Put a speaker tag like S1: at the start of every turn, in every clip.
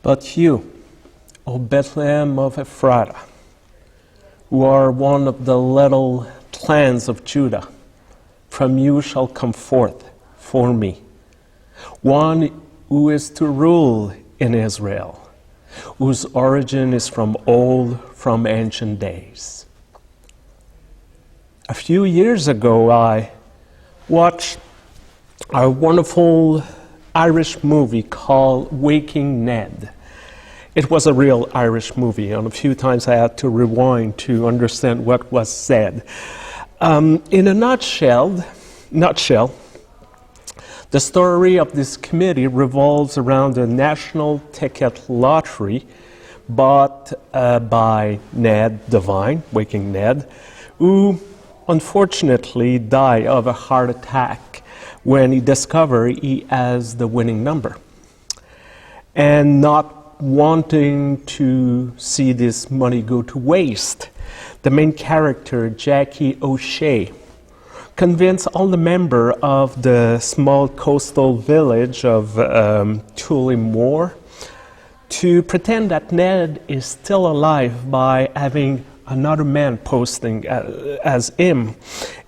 S1: But you, O Bethlehem of Ephrathah, who are one of the little clans of Judah, from you shall come forth for me one who is to rule in Israel, whose origin is from old, from ancient days. A few years ago, I watched a wonderful Irish movie called Waking Ned. It was a real Irish movie, and a few times I had to rewind to understand what was said. In a nutshell, the story of this committee revolves around a national ticket lottery bought by Ned Devine, Waking Ned, who unfortunately died of a heart attack when he discovered he has the winning number. And not wanting to see this money go to waste, the main character, Jackie O'Shea, convinced all the members of the small coastal village of Tullamore to pretend that Ned is still alive by having another man posting as him,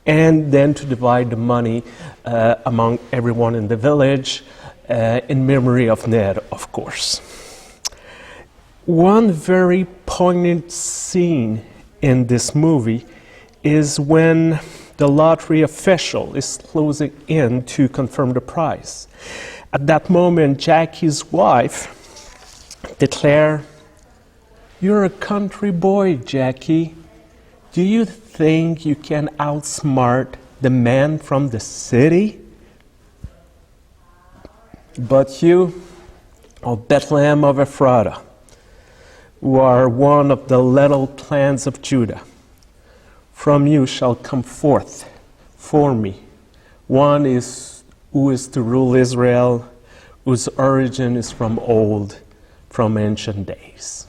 S1: and then to divide the money among everyone in the village in memory of Ned, of course. One very poignant scene in this movie is when the lottery official is closing in to confirm the prize. At that moment, Jackie's wife declared, "You're a country boy, Jackie. Do you think you can outsmart the man from the city? But you, O Bethlehem of Ephrathah, who are one of the little clans of Judah, from you shall come forth for me one who is to rule Israel, whose origin is from old, from ancient days."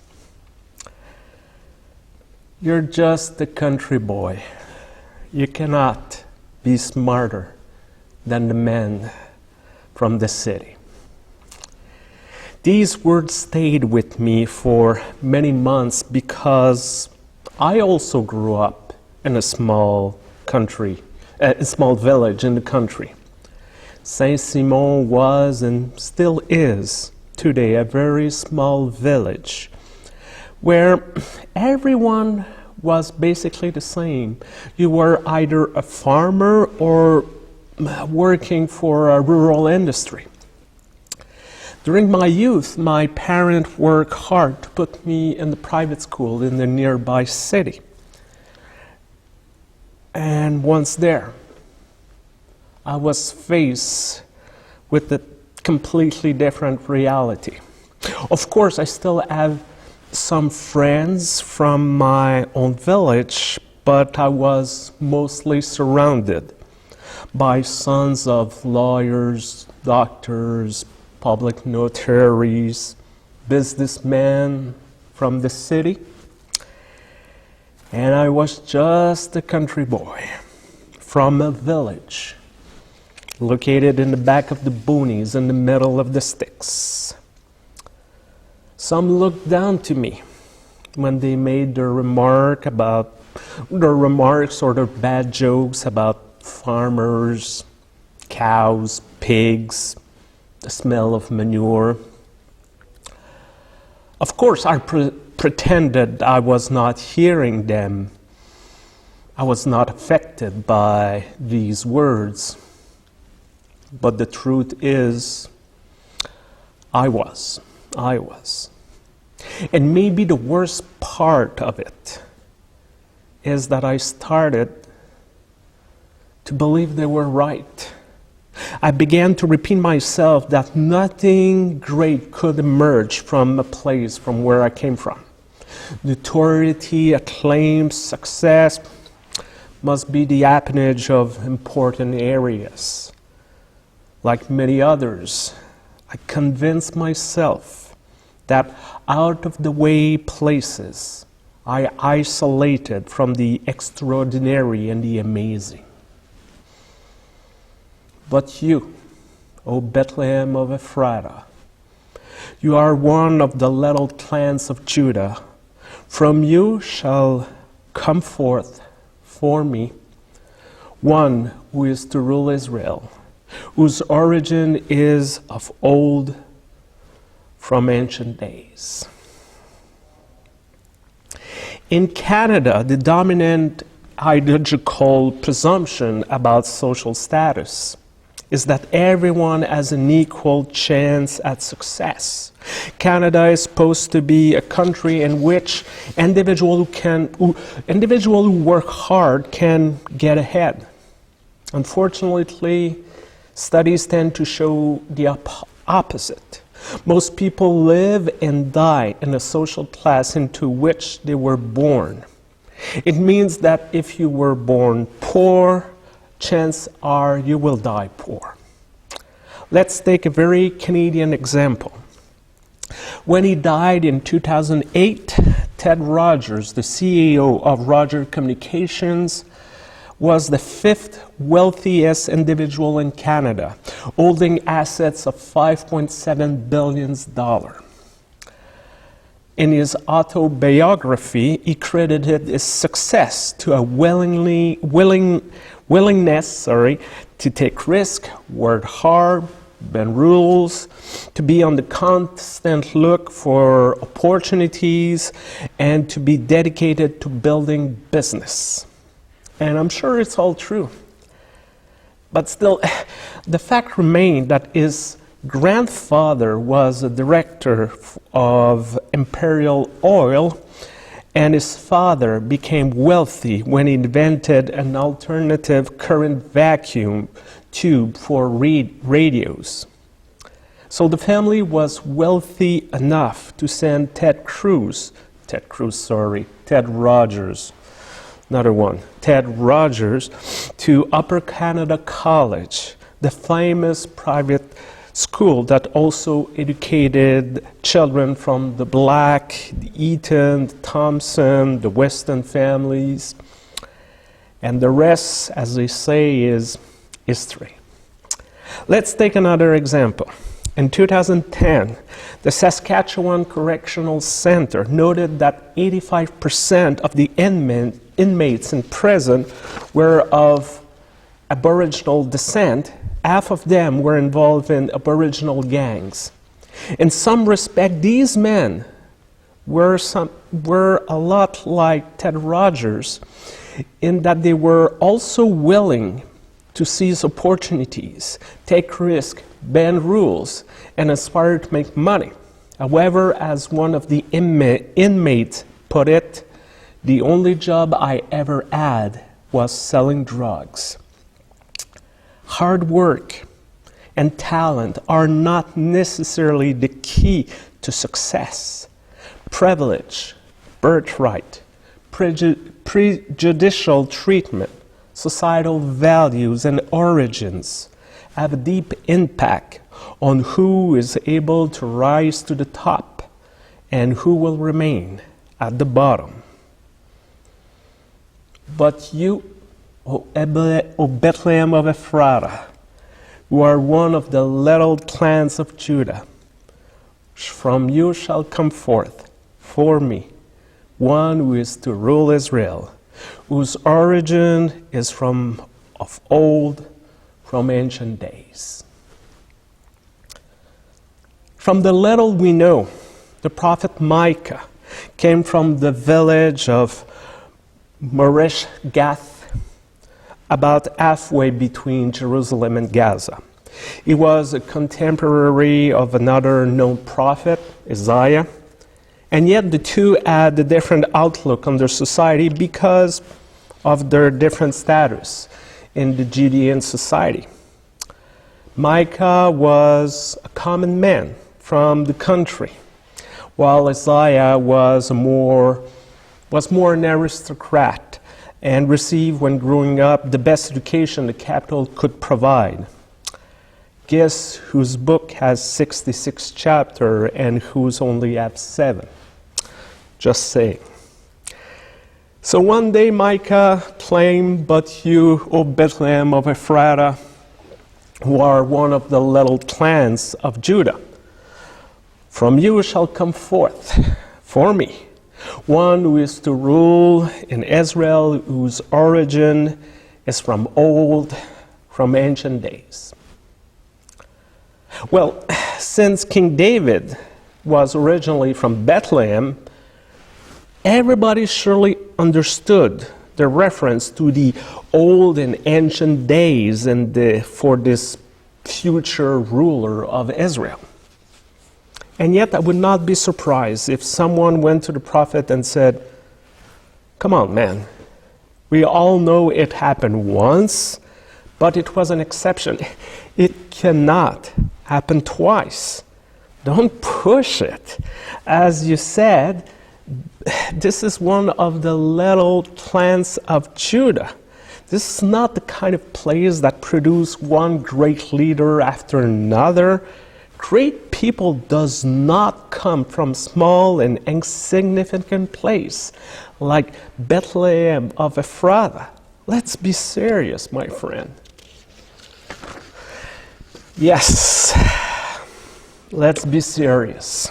S1: You're just a country boy. You cannot be smarter than the man from the city. These words stayed with me for many months because I also grew up in a small village in the country. Saint-Simon was and still is today a very small village where everyone was basically the same. You were either a farmer or working for a rural industry. During my youth, my parents worked hard to put me in the private school in the nearby city. And once there, I was faced with a completely different reality. Of course, I still have some friends from my own village, but I was mostly surrounded by sons of lawyers, doctors, public notaries, businessmen from the city. And I was just a country boy from a village located in the back of the boonies in the middle of the sticks. Some looked down to me when they made their remarks or their bad jokes about farmers, cows, pigs, the smell of manure. Of course, I pretended I was not hearing them. I was not affected by these words. But the truth is, I was. And maybe the worst part of it is that I started to believe they were right. I began to repeat myself that nothing great could emerge from a place from where I came from. Notoriety, acclaim, success must be the appanage of important areas. Like many others, I convinced myself that out-of-the-way places I isolated from the extraordinary and the amazing. But you, O Bethlehem of Ephrathah, You are one of the little clans of Judah. From you shall come forth for me one who is to rule Israel, whose origin is of old, from ancient days. In Canada, the dominant ideological presumption about social status is that everyone has an equal chance at success. Canada is supposed to be a country in which individuals who work hard can get ahead. Unfortunately, studies tend to show the opposite. Most people live and die in a social class into which they were born. It means that if you were born poor, chances are you will die poor. Let's take a very Canadian example. When he died in 2008, Ted Rogers, the CEO of Rogers Communications, was the fifth wealthiest individual in Canada, holding assets of $5.7 billion. In his autobiography, he credited his success to a willingness to take risks, work hard, bend rules, to be on the constant look for opportunities, and to be dedicated to building business. And I'm sure it's all true. But still, the fact remained that his grandfather was a director of Imperial Oil, and his father became wealthy when he invented an alternative current vacuum tube for radios. So the family was wealthy enough to send Ted Rogers to Upper Canada College, the famous private school that also educated children from the Black, the Eaton, the Thompson, the Weston families. And the rest, as they say, is history. Let's take another example. In 2010, the Saskatchewan Correctional Center noted that 85% of the inmates in prison were of Aboriginal descent. Half of them were involved in Aboriginal gangs. In some respect, these men were a lot like Ted Rogers in that they were also willing to seize opportunities, take risks, bend rules, and aspire to make money. However, as one of the inmates put it, the only job I ever had was selling drugs. Hard work and talent are not necessarily the key to success. Privilege, birthright, prejudicial treatment, societal values and origins have a deep impact on who is able to rise to the top and who will remain at the bottom. But you, O Bethlehem of Ephrathah, who are one of the little clans of Judah, from you shall come forth for me one who is to rule Israel, whose origin is of old, from ancient days. From the little we know, the prophet Micah came from the village of Moresh Gath, about halfway between Jerusalem and Gaza. He was a contemporary of another known prophet, Isaiah, and yet the two had a different outlook on their society because of their different status in the Judean society. Micah was a common man from the country, while Isaiah was more an aristocrat and received, when growing up, the best education the capital could provide. Guess whose book has 66 chapters and whose only have 7? Just saying. So one day Micah claimed, "But you, O Bethlehem of Ephrathah, who are one of the little clans of Judah, From you shall come forth for me one who is to rule in Israel, whose origin is from ancient days. Well, since King David was originally from Bethlehem, everybody surely understood the reference to the old and ancient days and for this future ruler of Israel. And yet I would not be surprised if someone went to the prophet and said, "Come on, man, we all know it happened once, but it was an exception. It cannot happen twice. Don't push it." As you said, this is one of the little clans of Judah. This is not the kind of place that produce one great leader after another. Great people does not come from small and insignificant place like Bethlehem of Ephrathah. Let's be serious, my friend. Yes, let's be serious.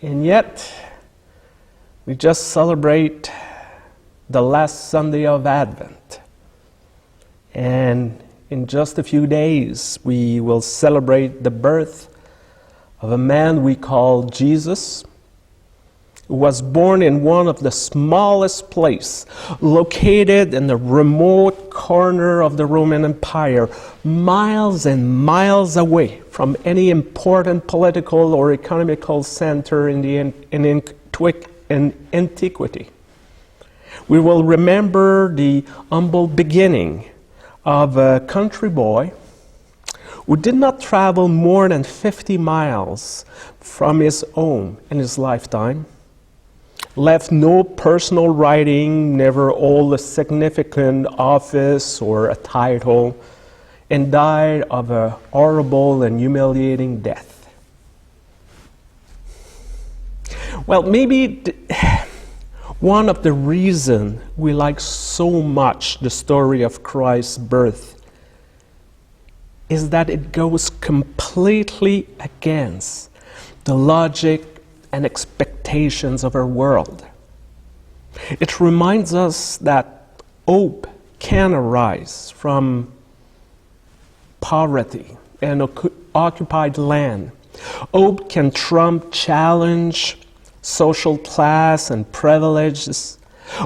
S1: And yet, we just celebrate the last Sunday of Advent. And in just a few days, we will celebrate the birth of a man we call Jesus, who was born in one of the smallest places, located in the remote corner of the Roman Empire, miles and miles away from any important political or economical center in antiquity. We will remember the humble beginning of a country boy who did not travel more than 50 miles from his home in his lifetime, left no personal writing, never hold a significant office or a title, and died of a horrible and humiliating death. Well, maybe one of the reasons we like so much the story of Christ's birth is that it goes completely against the logic and expectations of our world. It reminds us that hope can arise from poverty and occupied land. Hope can trump challenge, social class, and privileges.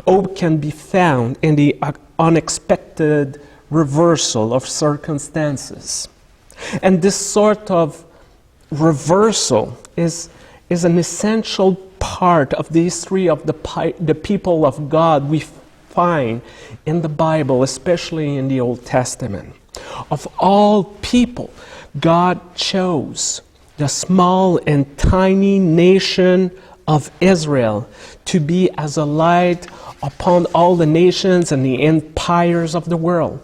S1: Hope can be found in the unexpected reversal of circumstances. And this sort of reversal is an essential part of the history of the people of God we find in the Bible, especially in the Old Testament. Of all people, God chose the small and tiny nation of Israel to be as a light upon all the nations and the empires of the world.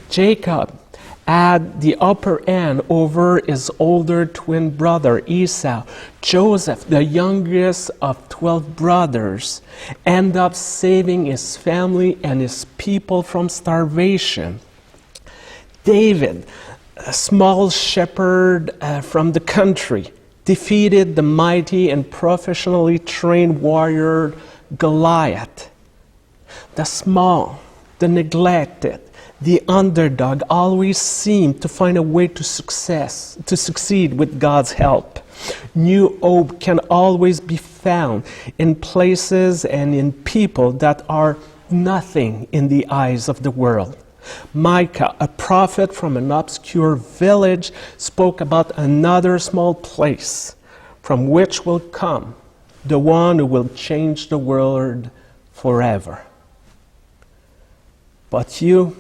S1: Jacob had the upper hand over his older twin brother Esau. Joseph, the youngest of 12 brothers, ended up saving his family and his people from starvation. David, a small shepherd from the country, defeated the mighty and professionally trained warrior Goliath. The small, the neglected, the underdog always seem to find a way to succeed with God's help. New hope can always be found in places and in people that are nothing in the eyes of the world. Micah, a prophet from an obscure village, spoke about another small place from which will come the one who will change the world forever. But you,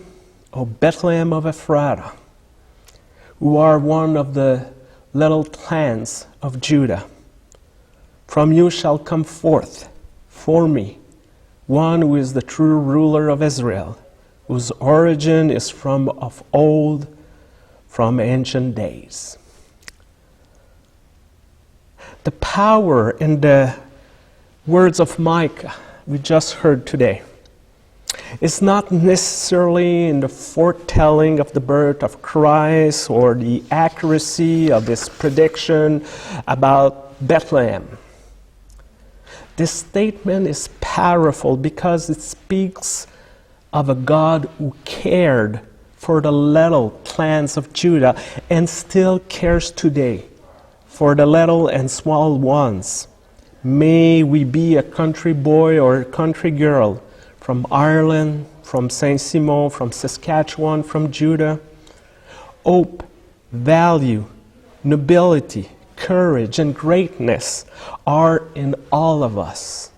S1: O Bethlehem of Ephrathah, who are one of the little clans of Judah, from you shall come forth for me one who is the true ruler of Israel, whose origin is from of old, from ancient days. The power in the words of Micah we just heard today It's not necessarily in the foretelling of the birth of Christ or the accuracy of his prediction about Bethlehem. This statement is powerful because it speaks of a God who cared for the little clans of Judah and still cares today for the little and small ones. May we be a country boy or a country girl from Ireland, from Saint-Simon, from Saskatchewan, from Judah. Hope, value, nobility, courage, and greatness are in all of us.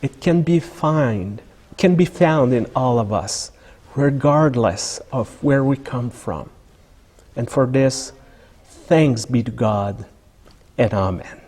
S1: It can be found in all of us, regardless of where we come from. And for this, thanks be to God, and amen.